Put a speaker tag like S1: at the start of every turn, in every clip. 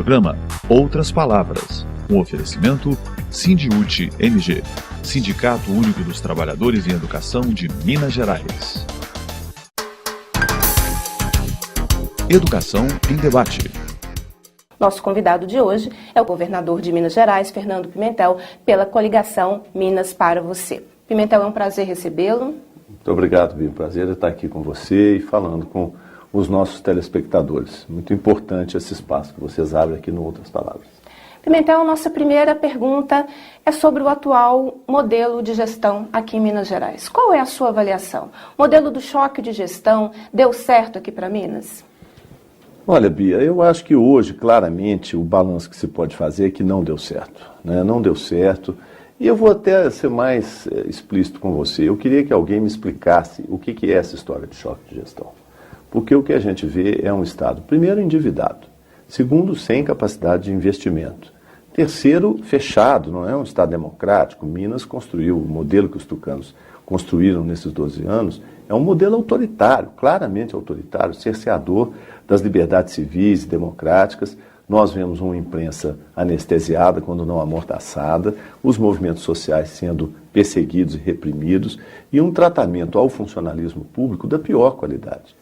S1: Programa Outras Palavras, um oferecimento Sindiúte MG, Sindicato Único dos Trabalhadores em Educação de Minas Gerais. Educação em Debate.
S2: Nosso convidado de hoje é o governador de Minas Gerais, Fernando Pimentel, pela coligação Minas para Você. Pimentel, é um prazer recebê-lo.
S3: Muito obrigado, Bia. Prazer é estar aqui com você e falando com os nossos telespectadores. Muito importante esse espaço que vocês abrem aqui no Outras Palavras.
S2: Pimentel, nossa primeira pergunta é sobre o atual modelo de gestão aqui em Minas Gerais. Qual é a sua avaliação? O modelo do choque de gestão deu certo aqui para Minas?
S3: Olha, Bia, eu acho que hoje, claramente, o balanço que se pode fazer é que não deu certo, né? Não deu certo. E eu vou até ser mais explícito com você. Eu queria que alguém me explicasse o que é essa história de choque de gestão. Porque o que a gente vê é um Estado, primeiro, endividado. Segundo, sem capacidade de investimento. Terceiro, fechado, não é um Estado democrático. Minas construiu o modelo que os tucanos construíram nesses 12 anos. É um modelo autoritário, claramente autoritário, cerceador das liberdades civis e democráticas. Nós vemos uma imprensa anestesiada, quando não amordaçada, os movimentos sociais sendo perseguidos e reprimidos, e um tratamento ao funcionalismo público da pior qualidade.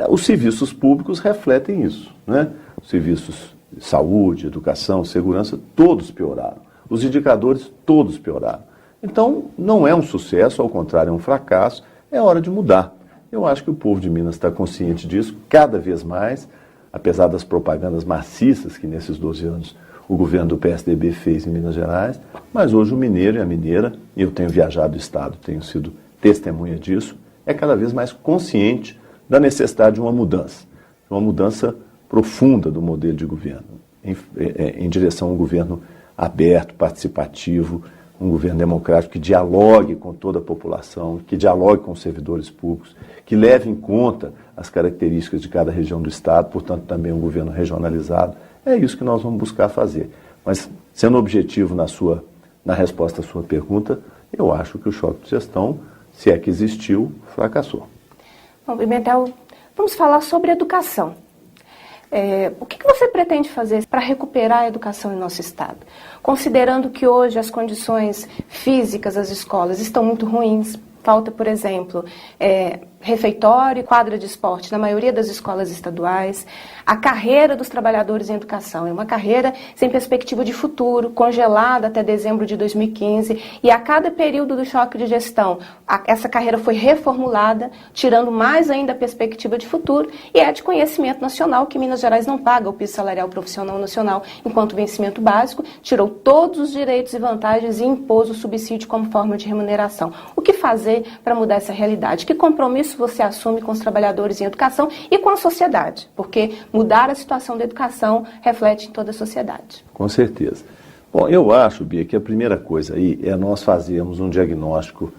S3: Os serviços públicos refletem isso, né? Os serviços de saúde, educação, segurança, todos pioraram. Os indicadores, todos pioraram. Então, não é um sucesso, ao contrário, é um fracasso, é hora de mudar. Eu acho que o povo de Minas está consciente disso, cada vez mais, apesar das propagandas maciças que nesses 12 anos o governo do PSDB fez em Minas Gerais, mas hoje o mineiro e a mineira, e eu tenho viajado o Estado, tenho sido testemunha disso, é cada vez mais consciente da necessidade de uma mudança profunda do modelo de governo, em direção a um governo aberto, participativo, um governo democrático que dialogue com toda a população, que dialogue com os servidores públicos, que leve em conta as características de cada região do Estado, portanto também um governo regionalizado. É isso que nós vamos buscar fazer. Mas, sendo objetivo na resposta à sua pergunta, eu acho que o choque de gestão, se é que existiu, fracassou.
S2: Bom, Pimentel, vamos falar sobre educação. O que você pretende fazer para recuperar a educação em nosso estado? Considerando que hoje as condições físicas das escolas estão muito ruins, falta, por exemplo, refeitório e quadra de esporte na maioria das escolas estaduais. A carreira dos trabalhadores em educação é uma carreira sem perspectiva de futuro, congelada até dezembro de 2015, e a cada período do choque de gestão, essa carreira foi reformulada, tirando mais ainda a perspectiva de futuro, e é de conhecimento nacional que Minas Gerais não paga o piso salarial profissional nacional enquanto vencimento básico, tirou todos os direitos e vantagens e impôs o subsídio como forma de remuneração. O que fazer para mudar essa realidade? Que compromisso você assume com os trabalhadores em educação e com a sociedade? Porque mudar a situação da educação reflete em toda a sociedade.
S3: Com certeza. Bom, eu acho, Bia, que a primeira coisa aí é nós fazermos um diagnóstico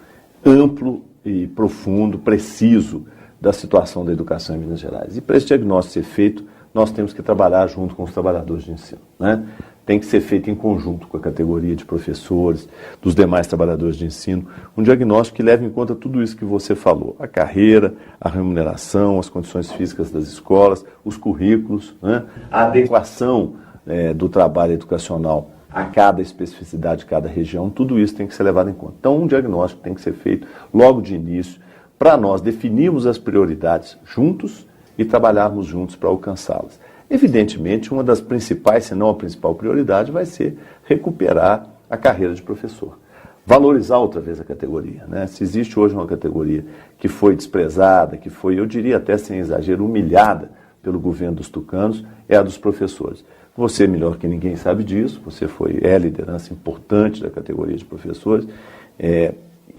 S3: amplo e profundo, preciso da situação da educação em Minas Gerais. E para esse diagnóstico ser feito, nós temos que trabalhar junto com os trabalhadores de ensino, né? Tem que ser feito em conjunto com a categoria de professores, dos demais trabalhadores de ensino, um diagnóstico que leve em conta tudo isso que você falou, a carreira, a remuneração, as condições físicas das escolas, os currículos, né? A adequação do trabalho educacional a cada especificidade de cada região, tudo isso tem que ser levado em conta. Então, um diagnóstico tem que ser feito logo de início, para nós definirmos as prioridades juntos e trabalharmos juntos para alcançá-las. Evidentemente, uma das principais, se não a principal prioridade, vai ser recuperar a carreira de professor. Valorizar outra vez a categoria, né? Se existe hoje uma categoria que foi desprezada, que foi, eu diria até sem exagero, humilhada pelo governo dos tucanos, é a dos professores. Você, melhor que ninguém, sabe disso, você é a liderança importante da categoria de professores.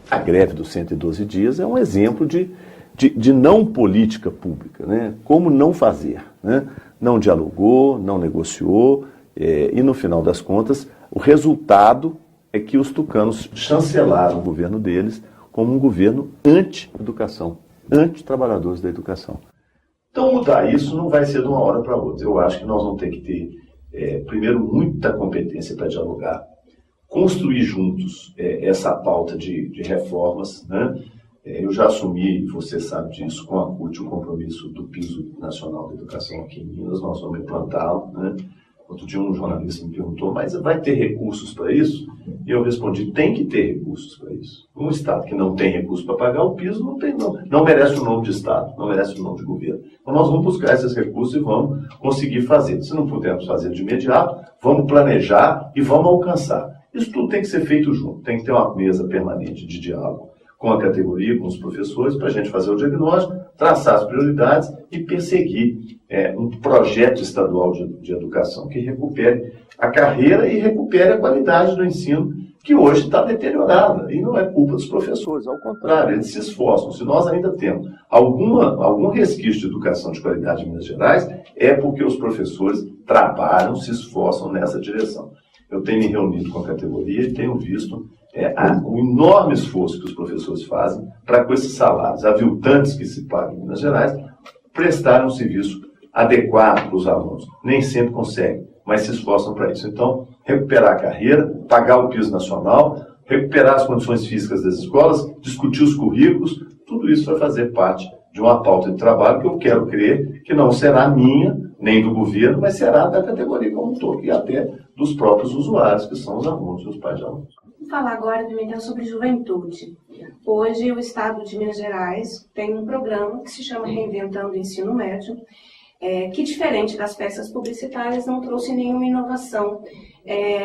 S3: A greve dos 112 dias é um exemplo de não política pública, né? Como não fazer, né? Não dialogou, não negociou, e no final das contas, o resultado é que os tucanos chancelaram o governo deles como um governo anti-educação, anti-trabalhadores da educação. Então mudar isso não vai ser de uma hora para outra. Eu acho que nós vamos ter que ter, primeiro, muita competência para dialogar, construir juntos essa pauta de reformas, né? Eu já assumi, você sabe disso, com a CUT, o compromisso do piso nacional da educação aqui em Minas, nós vamos implantá-lo, né? Outro dia um jornalista me perguntou, mas vai ter recursos para isso? E eu respondi, tem que ter recursos para isso. Um Estado que não tem recursos para pagar o piso não merece o nome de Estado, não merece o nome de governo. Então nós vamos buscar esses recursos e vamos conseguir fazer. Se não pudermos fazer de imediato, vamos planejar e vamos alcançar. Isso tudo tem que ser feito junto, tem que ter uma mesa permanente de diálogo com a categoria, com os professores, para a gente fazer o diagnóstico, traçar as prioridades e perseguir um projeto estadual de educação que recupere a carreira e recupere a qualidade do ensino, que hoje está deteriorada. E não é culpa dos professores, ao contrário, eles se esforçam. Se nós ainda temos algum resquício de educação de qualidade em Minas Gerais, é porque os professores trabalham, se esforçam nessa direção. Eu tenho me reunido com a categoria e tenho visto o enorme esforço que os professores fazem para, com esses salários aviltantes que se pagam em Minas Gerais, prestar um serviço adequado para os alunos. Nem sempre conseguem, mas se esforçam para isso. Então, recuperar a carreira, pagar o piso nacional, recuperar as condições físicas das escolas, discutir os currículos, tudo isso vai fazer parte de uma pauta de trabalho que eu quero crer que não será minha, nem do governo, mas será da categoria como um todo, e até dos próprios usuários, que são os alunos e os pais de alunos.
S2: Vou falar agora, Pimentel, sobre juventude. Hoje, o Estado de Minas Gerais tem um programa que se chama Reinventando o Ensino Médio, que, diferente das peças publicitárias, não trouxe nenhuma inovação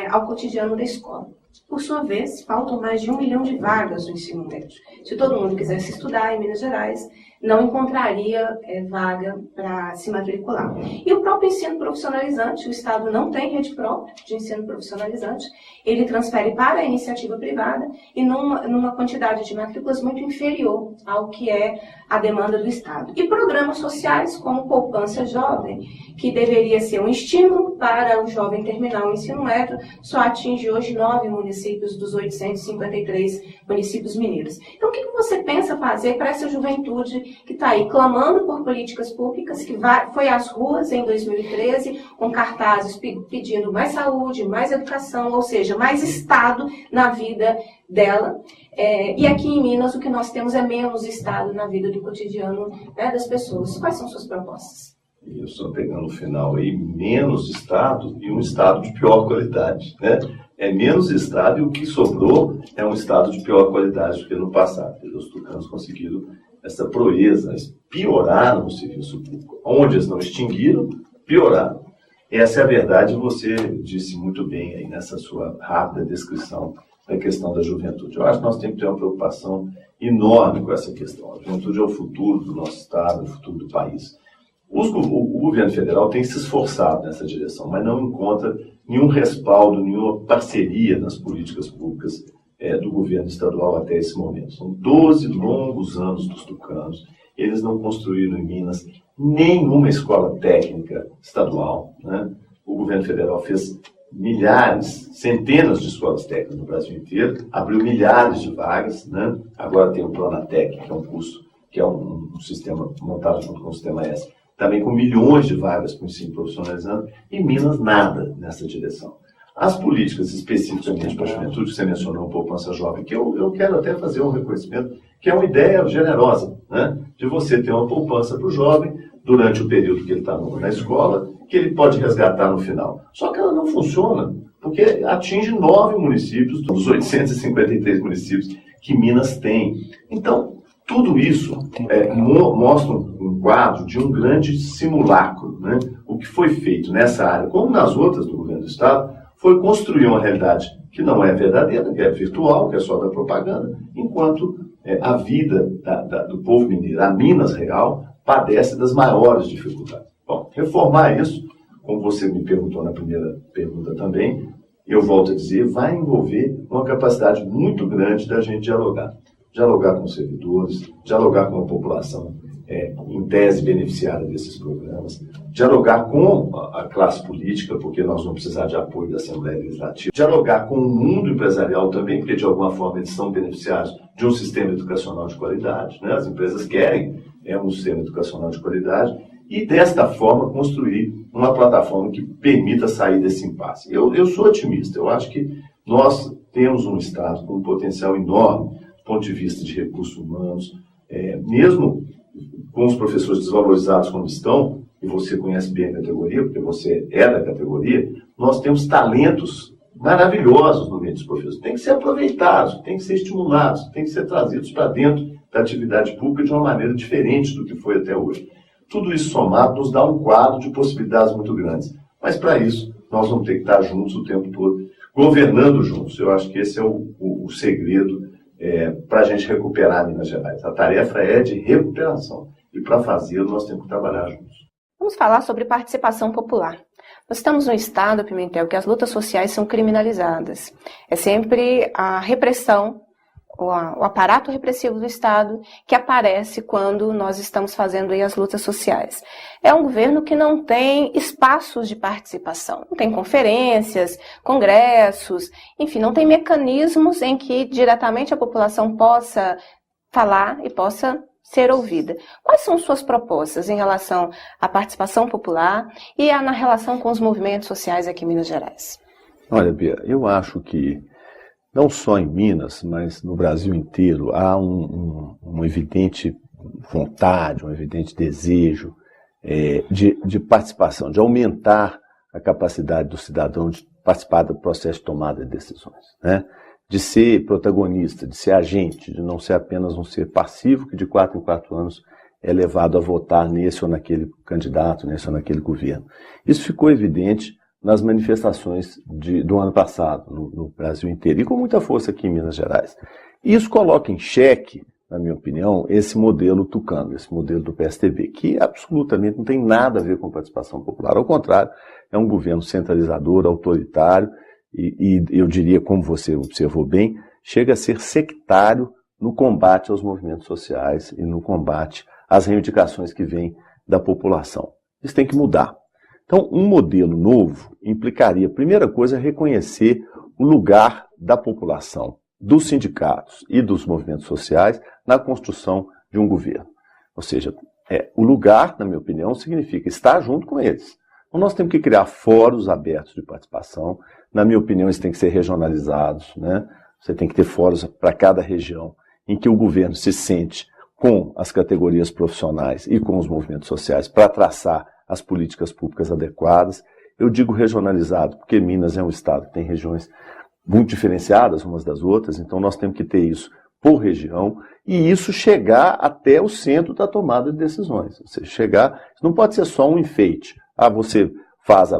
S2: ao cotidiano da escola. Por sua vez, faltam mais de 1 milhão de vagas no ensino médio. Se todo mundo quisesse estudar em Minas Gerais, não encontraria vaga para se matricular. E o próprio ensino profissionalizante, o Estado não tem rede própria de ensino profissionalizante, ele transfere para a iniciativa privada e numa quantidade de matrículas muito inferior ao que é a demanda do Estado. E programas sociais como Poupança Jovem, que deveria ser um estímulo para o jovem terminar o ensino médio, só atinge hoje 9 municípios dos 853 municípios mineiros. Então, o que você pensa fazer para essa juventude que está aí clamando por políticas públicas, que foi às ruas em 2013 com cartazes pedindo mais saúde, mais educação, ou seja, mais Estado na vida dela. E aqui em Minas o que nós temos é menos Estado na vida do cotidiano, né, das pessoas. Quais são suas propostas?
S3: Eu estou pegando no final aí, menos Estado e um Estado de pior qualidade, né? É menos Estado e o que sobrou é um Estado de pior qualidade do que no passado. Os tucanos conseguiram essa proeza, eles pioraram o serviço público. Onde eles não extinguiram, pioraram. Essa é a verdade, você disse muito bem aí nessa sua rápida descrição da questão da juventude. Eu acho que nós temos que ter uma preocupação enorme com essa questão. A juventude é o futuro do nosso Estado, é o futuro do país. O governo federal tem se esforçado nessa direção, mas não encontra nenhum respaldo, nenhuma parceria nas políticas públicas do governo estadual até esse momento. São 12 longos anos dos tucanos. Eles não construíram em Minas nenhuma escola técnica estadual, né? O governo federal fez milhares, centenas de escolas técnicas no Brasil inteiro, abriu milhares de vagas, né? Agora tem o Pronatec, que é um curso, que é um sistema montado junto com o Sistema S, também com milhões de vagas para o ensino profissionalizando, e Minas nada nessa direção. As políticas especificamente para a juventude, que você mencionou, um Poupança Jovem, que eu quero até fazer um reconhecimento, que é uma ideia generosa, né? De você ter uma poupança para o jovem durante o período que ele está na escola, que ele pode resgatar no final. Só que ela não funciona, porque atinge 9 municípios dos 853 municípios que Minas tem. Então, tudo isso mostra um quadro de um grande simulacro, né? O que foi feito nessa área, como nas outras do governo do Estado, foi construir uma realidade que não é verdadeira, que é virtual, que é só da propaganda, enquanto a vida do povo mineiro, a Minas real, padece das maiores dificuldades. Bom, reformar isso, como você me perguntou na primeira pergunta também, eu volto a dizer, vai envolver uma capacidade muito grande da gente dialogar. Dialogar com os servidores, dialogar com a população em tese beneficiária desses programas, dialogar com a classe política, porque nós vamos precisar de apoio da Assembleia Legislativa, dialogar com o mundo empresarial também, porque de alguma forma eles são beneficiários de um sistema educacional de qualidade, né? As empresas querem um sistema educacional de qualidade, e desta forma construir uma plataforma que permita sair desse impasse. Eu sou otimista, eu acho que nós temos um Estado com um potencial enorme do ponto de vista de recursos humanos, mesmo com os professores desvalorizados como estão, e você conhece bem a categoria, porque você é da categoria, nós temos talentos maravilhosos no meio dos professores. Tem que ser aproveitados, tem que ser estimulados, tem que ser trazidos para dentro da atividade pública de uma maneira diferente do que foi até hoje. Tudo isso somado nos dá um quadro de possibilidades muito grandes. Mas para isso, nós vamos ter que estar juntos o tempo todo, governando juntos. Eu acho que esse é o segredo para a gente recuperar Minas Gerais. A tarefa é de recuperação. E para fazê-lo, nós temos que trabalhar juntos.
S2: Vamos falar sobre participação popular. Nós estamos num estado, Pimentel, que as lutas sociais são criminalizadas. É sempre a repressão, o aparato repressivo do Estado que aparece quando nós estamos fazendo aí as lutas sociais. É um governo que não tem espaços de participação, não tem conferências, congressos, enfim, não tem mecanismos em que diretamente a população possa falar e possa ser ouvida. Quais são suas propostas em relação à participação popular e na relação com os movimentos sociais aqui em Minas Gerais?
S3: Olha, Bia, eu acho que não só em Minas, mas no Brasil inteiro, há uma evidente vontade, um evidente desejo de participação, de aumentar a capacidade do cidadão de participar do processo de tomada de decisões, né? De ser protagonista, de ser agente, de não ser apenas um ser passivo que de 4 em 4 anos é levado a votar nesse ou naquele candidato, nesse ou naquele governo. Isso ficou evidente nas manifestações do ano passado, no Brasil inteiro, e com muita força aqui em Minas Gerais. E isso coloca em xeque, na minha opinião, esse modelo tucano, esse modelo do PSDB, que absolutamente não tem nada a ver com participação popular. Ao contrário, é um governo centralizador, autoritário, e eu diria, como você observou bem, chega a ser sectário no combate aos movimentos sociais e no combate às reivindicações que vêm da população. Isso tem que mudar. Então, um modelo novo implicaria, primeira coisa, reconhecer o lugar da população, dos sindicatos e dos movimentos sociais na construção de um governo. Ou seja, o lugar, na minha opinião, significa estar junto com eles. Então, nós temos que criar fóruns abertos de participação. Na minha opinião, eles têm que ser regionalizados, né? Você tem que ter fóruns para cada região, em que o governo se sente com as categorias profissionais e com os movimentos sociais para traçar as políticas públicas adequadas. Eu digo regionalizado, porque Minas é um estado que tem regiões muito diferenciadas umas das outras, então nós temos que ter isso por região e isso chegar até o centro da tomada de decisões. Ou seja, isso não pode ser só um enfeite. Você faz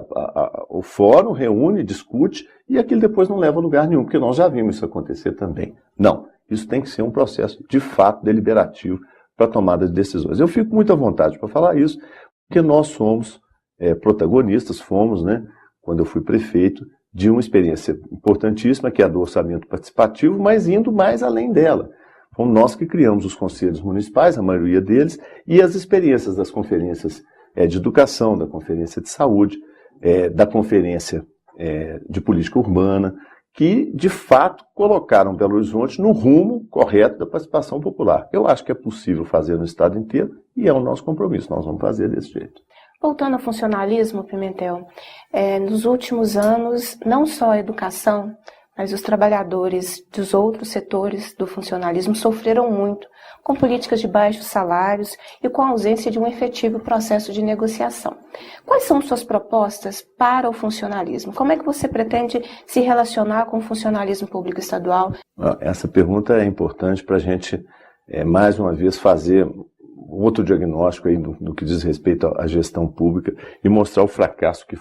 S3: o fórum, reúne, discute e aquilo depois não leva a lugar nenhum, porque nós já vimos isso acontecer também. Não, isso tem que ser um processo de fato deliberativo para a tomada de decisões. Eu fico muito à vontade para falar isso, porque nós somos protagonistas, fomos, né, quando eu fui prefeito, de uma experiência importantíssima, que é a do orçamento participativo, mas indo mais além dela. Fomos nós que criamos os conselhos municipais, a maioria deles, e as experiências das conferências de educação, da conferência de saúde, da conferência de política urbana, que, de fato, colocaram Belo Horizonte no rumo correto da participação popular. Eu acho que é possível fazer no estado inteiro e é o nosso compromisso, nós vamos fazer desse jeito.
S2: Voltando ao funcionalismo, Pimentel, nos últimos anos, não só a educação, mas os trabalhadores dos outros setores do funcionalismo sofreram muito com políticas de baixos salários e com a ausência de um efetivo processo de negociação. Quais são suas propostas para o funcionalismo? Como é que você pretende se relacionar com o funcionalismo público estadual?
S3: Essa pergunta é importante para a gente, mais uma vez, fazer outro diagnóstico aí no que diz respeito à gestão pública e mostrar o fracasso que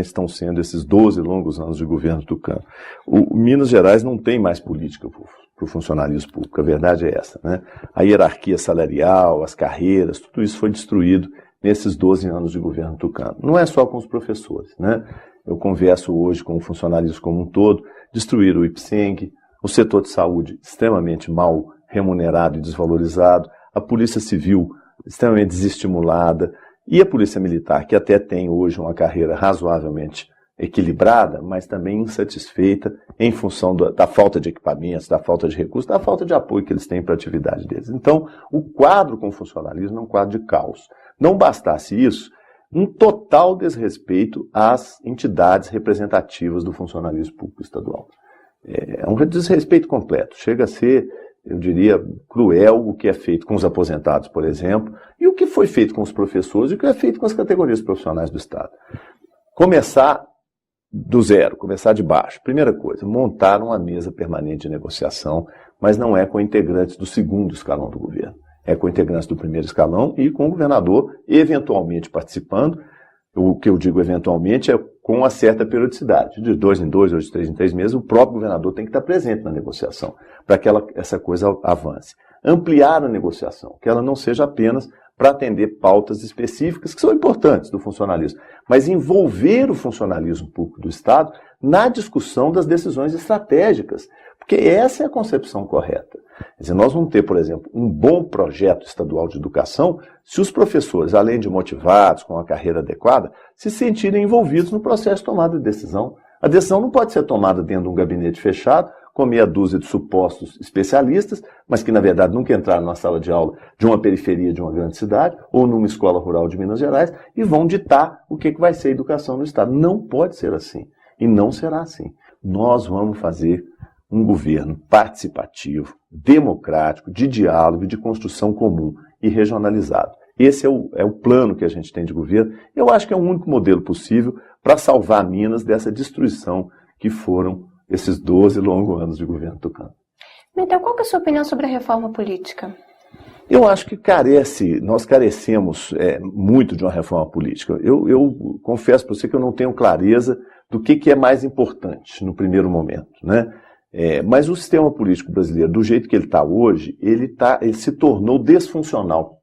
S3: estão sendo esses 12 longos anos de governo tucano. O Minas Gerais não tem mais política para o funcionalismo público, a verdade é essa, né? A hierarquia salarial, as carreiras, tudo isso foi destruído nesses 12 anos de governo tucano. Não é só com os professores, né? Eu converso hoje com o funcionalismo como um todo, destruíram o IPSENG, o setor de saúde extremamente mal remunerado e desvalorizado, a Polícia Civil extremamente desestimulada e a Polícia Militar, que até tem hoje uma carreira razoavelmente equilibrada, mas também insatisfeita em função da falta de equipamentos, da falta de recursos, da falta de apoio que eles têm para a atividade deles. Então, o quadro com o funcionalismo é um quadro de caos. Não bastasse isso, um total desrespeito às entidades representativas do funcionalismo público estadual. É um desrespeito completo, chega a ser eu diria, cruel o que é feito com os aposentados, por exemplo, e o que foi feito com os professores e o que é feito com as categorias profissionais do Estado. Começar do zero, começar de baixo. Primeira coisa, montar uma mesa permanente de negociação, mas não é com integrantes do segundo escalão do governo. É com integrantes do primeiro escalão e com o governador eventualmente participando. O que eu digo eventualmente é com uma certa periodicidade. De 2 em 2, ou de 3 em 3 meses, o próprio governador tem que estar presente na negociação, para que essa coisa avance. Ampliar a negociação, que ela não seja apenas para atender pautas específicas, que são importantes do funcionalismo, mas envolver o funcionalismo público do Estado na discussão das decisões estratégicas, porque essa é a concepção correta. Quer dizer, nós vamos ter, por exemplo, um bom projeto estadual de educação se os professores, além de motivados, com uma carreira adequada, se sentirem envolvidos no processo de tomada de decisão. A decisão não pode ser tomada dentro de um gabinete fechado, com meia dúzia de supostos especialistas, mas que, na verdade, nunca entraram na sala de aula de uma periferia de uma grande cidade ou numa escola rural de Minas Gerais e vão ditar o que vai ser a educação no Estado. Não pode ser assim. E não será assim. Nós vamos fazer um governo participativo, democrático, de diálogo e de construção comum e regionalizado. Esse é o plano que a gente tem de governo. Eu acho que é o único modelo possível para salvar Minas dessa destruição que foram esses 12 longos anos de governo tucano.
S2: Então, qual que é a sua opinião sobre a reforma política?
S3: Eu acho que nós carecemos muito de uma reforma política. Eu confesso para você que eu não tenho clareza do que é mais importante no primeiro momento, né? Mas o sistema político brasileiro, do jeito que ele está hoje, ele se tornou desfuncional.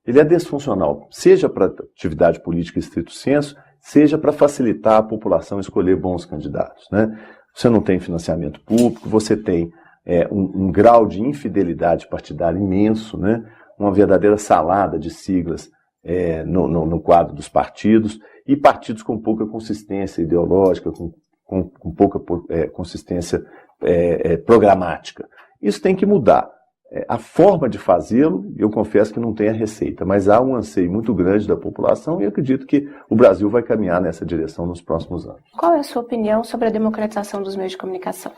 S3: Ele é desfuncional, seja para atividade política estrito sensu, seja para facilitar a população escolher bons candidatos, né? Você não tem financiamento público, você tem um grau de infidelidade partidária imenso, né? Uma verdadeira salada de siglas no quadro dos partidos, e partidos com pouca consistência ideológica, com pouca consistência programática. Isso tem que mudar. A forma de fazê-lo, eu confesso que não tem a receita, mas há um anseio muito grande da população e eu acredito que o Brasil vai caminhar nessa direção nos próximos anos.
S2: Qual é a sua opinião sobre a democratização dos meios de comunicação?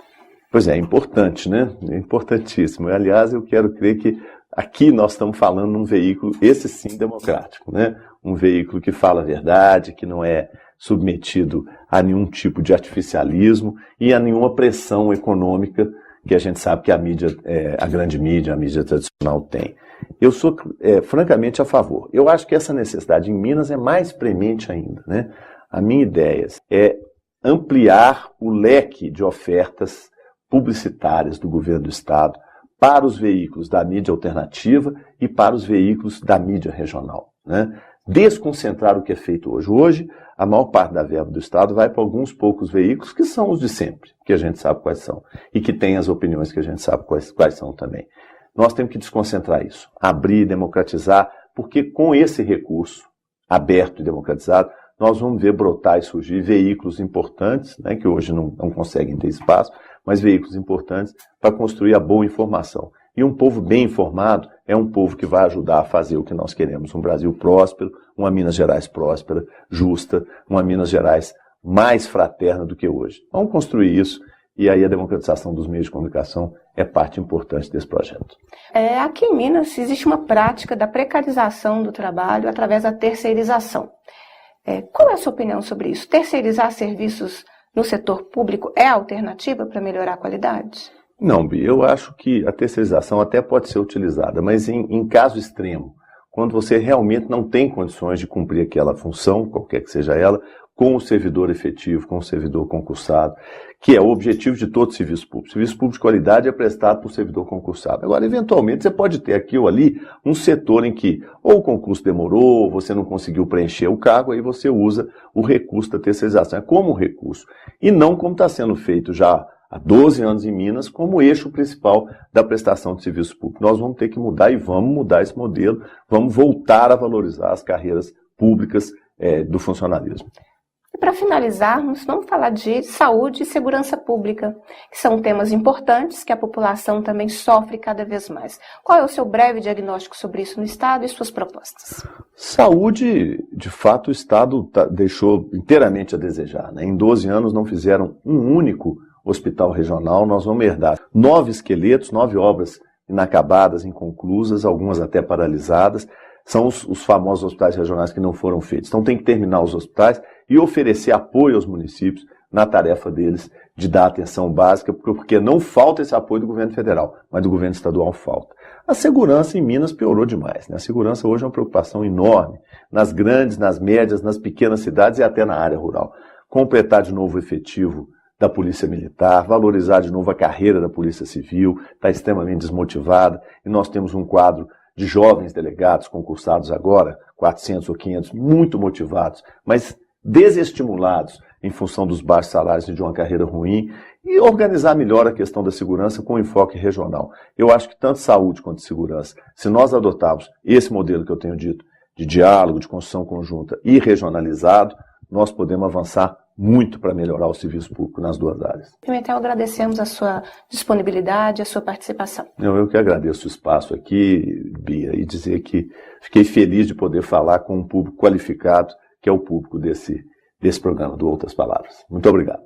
S3: Pois é importante, né? É importantíssimo. Aliás, eu quero crer que aqui nós estamos falando num veículo, esse sim, democrático, né? Um veículo que fala a verdade, que não é submetido a nenhum tipo de artificialismo e a nenhuma pressão econômica que a gente sabe que a grande mídia, a mídia tradicional tem. Eu sou francamente a favor. Eu acho que essa necessidade em Minas é mais premente ainda, né? A minha ideia é ampliar o leque de ofertas publicitárias do governo do Estado para os veículos da mídia alternativa e para os veículos da mídia regional, né? Desconcentrar o que é feito hoje. Hoje, a maior parte da verba do Estado vai para alguns poucos veículos que são os de sempre, que a gente sabe quais são, e que têm as opiniões que a gente sabe quais são também. Nós temos que desconcentrar isso, abrir, democratizar, porque com esse recurso aberto e democratizado, nós vamos ver brotar e surgir veículos importantes, né, que hoje não conseguem ter espaço, mas veículos importantes para construir a boa informação. E um povo bem informado é um povo que vai ajudar a fazer o que nós queremos. Um Brasil próspero, uma Minas Gerais próspera, justa, uma Minas Gerais mais fraterna do que hoje. Vamos construir isso e aí a democratização dos meios de comunicação é parte importante desse projeto.
S2: Aqui em Minas existe uma prática da precarização do trabalho através da terceirização. Qual é a sua opinião sobre isso? Terceirizar serviços no setor público é a alternativa para melhorar a qualidade?
S3: Não, Bia, eu acho que a terceirização até pode ser utilizada, mas em caso extremo, quando você realmente não tem condições de cumprir aquela função, qualquer que seja ela, com o servidor efetivo, com o servidor concursado, que é o objetivo de todo serviço público. Serviço público de qualidade é prestado por servidor concursado. Agora, eventualmente, você pode ter aqui ou ali um setor em que ou o concurso demorou, ou você não conseguiu preencher o cargo, aí você usa o recurso da terceirização. É como um recurso. E não como está sendo feito já há 12 anos em Minas, como eixo principal da prestação de serviço público. Nós vamos ter que mudar e vamos mudar esse modelo, vamos voltar a valorizar as carreiras públicas do funcionalismo.
S2: E para finalizarmos, vamos falar de saúde e segurança pública, que são temas importantes que a população também sofre cada vez mais. Qual é o seu breve diagnóstico sobre isso no Estado e suas propostas?
S3: Saúde, de fato, o Estado deixou inteiramente a desejar, né? Em 12 anos não fizeram um único hospital regional. Nós vamos herdar 9 esqueletos, 9 obras inacabadas, inconclusas, algumas até paralisadas. São os famosos hospitais regionais que não foram feitos. Então tem que terminar os hospitais e oferecer apoio aos municípios na tarefa deles de dar atenção básica, porque não falta esse apoio do governo federal, mas do governo estadual falta. A segurança em Minas piorou demais, né? A segurança hoje é uma preocupação enorme nas grandes, nas médias, nas pequenas cidades e até na área rural. Completar de novo o efetivo da Polícia Militar, valorizar de novo a carreira da Polícia Civil, está extremamente desmotivada, e nós temos um quadro de jovens delegados concursados agora, 400 ou 500, muito motivados, mas desestimulados em função dos baixos salários e de uma carreira ruim, e organizar melhor a questão da segurança com enfoque regional. Eu acho que tanto saúde quanto segurança, se nós adotarmos esse modelo que eu tenho dito, de diálogo, de construção conjunta e regionalizado, nós podemos avançar muito para melhorar o serviço público nas duas áreas.
S2: Pimentel, agradecemos a sua disponibilidade, a sua participação.
S3: Eu que agradeço o espaço aqui, Bia, e dizer que fiquei feliz de poder falar com um público qualificado, que é o público desse programa, do Outras Palavras. Muito obrigado.